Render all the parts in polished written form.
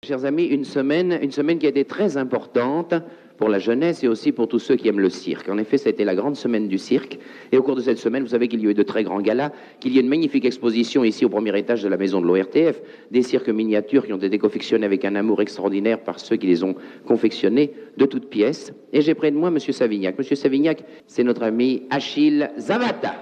Chers amis, une semaine qui a été très importante pour la jeunesse et aussi pour tous ceux qui aiment le cirque. En effet, ça a été la grande semaine du cirque. Et au cours de cette semaine, vous savez qu'il y a eu de très grands galas, qu'il y a une magnifique exposition ici au premier étage de la maison de l'ORTF, des cirques miniatures qui ont été confectionnés avec un amour extraordinaire par ceux qui les ont confectionnés de toutes pièces. Et j'ai près de moi M. Savignac. M. Savignac, c'est notre ami Achille Zavata.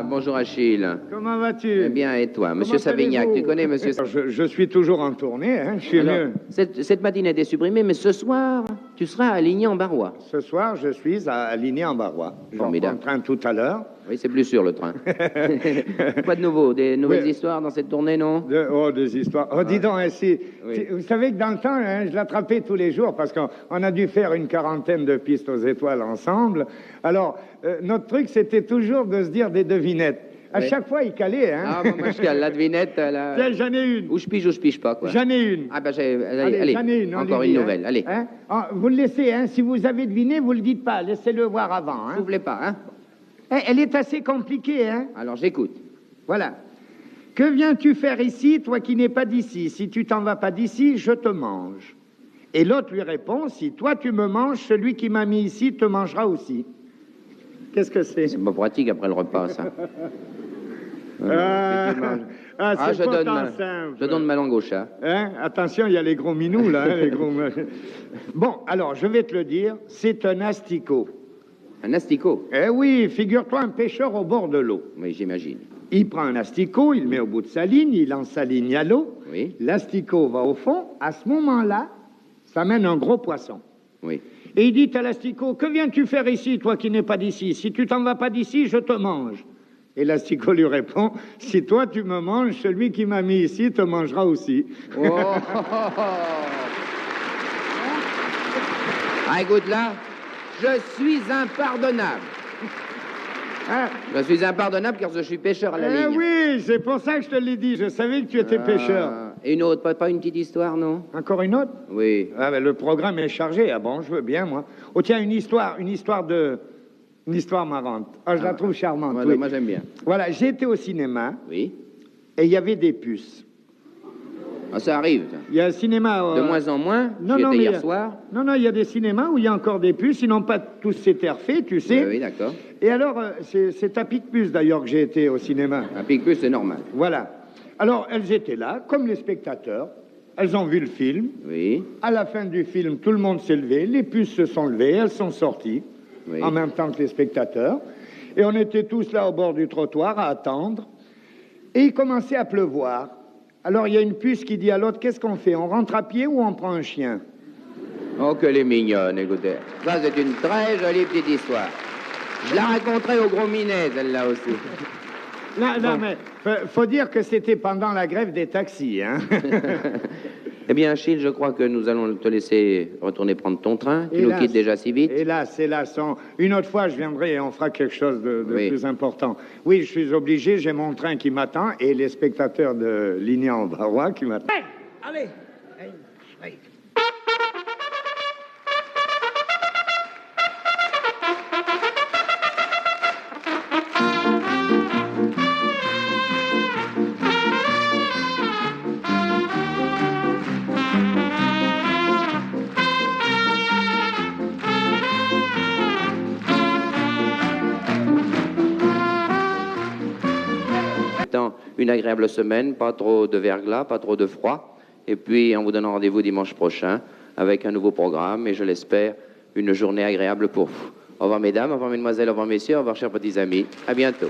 Bonjour Achille. Comment vas-tu? Eh bien, et toi? Monsieur Savignac, tu connais Monsieur Je suis toujours en tournée, hein, je suis mieux. Cette matinée a été supprimée, mais ce soir, tu seras aligné en Barrois. Ce soir, je suis aligné en Barrois. Je prends le train tout à l'heure. Oui, c'est plus sûr le train. Quoi de nouveau? Des nouvelles histoires dans cette tournée, non? Des histoires. Oh, dis donc, vous savez que dans le temps, hein, je l'attrapais tous les jours parce qu'on a dû faire une quarantaine de pistes aux étoiles ensemble. Alors, notre truc, c'était toujours de se dire des devinettes. À chaque fois, il calait, hein. Ah, bon, moi, je cale la devinette. Tiens, j'en ai une. Ou je pige pas, quoi. J'en ai une. Ah, ben, allez, j'en ai une. Encore une nouvelle, allez. Hein? Vous le laissez, hein. Si vous avez deviné, vous le dites pas. Laissez-le voir avant, hein. Vous voulez pas, hein? Elle est assez compliquée, hein. Alors, j'écoute. Voilà. Que viens-tu faire ici, toi qui n'es pas d'ici? Si tu t'en vas pas d'ici, je te mange. Et l'autre lui répond, si toi tu me manges, celui qui m'a mis ici te mangera aussi. Qu'est-ce que c'est? C'est pas pratique après le repas, ça. Je donne ma langue au chat. Hein? Attention, il y a les gros minous, là. Hein, les gros... Bon, alors, je vais te le dire, c'est un asticot. Un asticot? Eh oui, figure-toi un pêcheur au bord de l'eau. Oui, j'imagine. Il prend un asticot, il le met au bout de sa ligne, il lance sa ligne à l'eau. Oui. L'asticot va au fond. À ce moment-là, ça mène un gros poisson. Oui. Et il dit à l'asticot, que viens-tu faire ici, toi qui n'es pas d'ici? Si tu t'en vas pas d'ici, je te mange. Et l'asticot lui répond, si toi tu me manges, celui qui m'a mis ici te mangera aussi. Oh. Ah, écoute là, je suis impardonnable. Hein? Je suis impardonnable car je suis pêcheur à la ligne. Oui, c'est pour ça que je te l'ai dit, je savais que tu étais pêcheur. Et une autre, pas une petite histoire, non? Encore une autre? Oui. Ah ben, le programme est chargé, ah bon, je veux bien, moi. Oh tiens, une histoire marrante. Ah, je la trouve charmante. Ouais, oui. Moi, j'aime bien. Voilà, j'ai été au cinéma. Oui. Et il y avait des puces. Ah, ça arrive. Ça. Il y a un cinéma... De moins en moins. Non, J'y non, étais mais hier soir. Non, il y a des cinémas où il y a encore des puces. Ils n'ont pas tous été refaits, tu sais. Oui, d'accord. Et alors, c'est à Picpus, d'ailleurs, que j'ai été au cinéma. À Picpus, c'est normal. Voilà. Alors, elles étaient là, comme les spectateurs. Elles ont vu le film. Oui. À la fin du film, tout le monde s'est levé. Les puces se sont levées. Elles sont sorties. Oui. En même temps que les spectateurs. Et on était tous là au bord du trottoir à attendre. Et il commençait à pleuvoir. Alors il y a une puce qui dit à l'autre, qu'est-ce qu'on fait? On rentre à pied ou on prend un chien? Oh, qu'elle est mignonne, écoutez. Ça, c'est une très jolie petite histoire. Je la raconterai au Gros Minet, celle-là aussi. Non, mais faut dire que c'était pendant la grève des taxis, hein. Eh bien, Achille, je crois que nous allons te laisser retourner prendre ton train. Tu nous quittes déjà si vite. Hélas. Une autre fois, je viendrai et on fera quelque chose de plus important. Oui, je suis obligé, j'ai mon train qui m'attend et les spectateurs de Lignan en Barrois qui m'attendent. Hey, allez. Hey. Une agréable semaine, pas trop de verglas, pas trop de froid. Et puis, on vous donne rendez-vous dimanche prochain avec un nouveau programme et, je l'espère, une journée agréable pour vous. Au revoir, mesdames, au revoir, mesdemoiselles, au revoir, messieurs, au revoir, chers petits amis. À bientôt.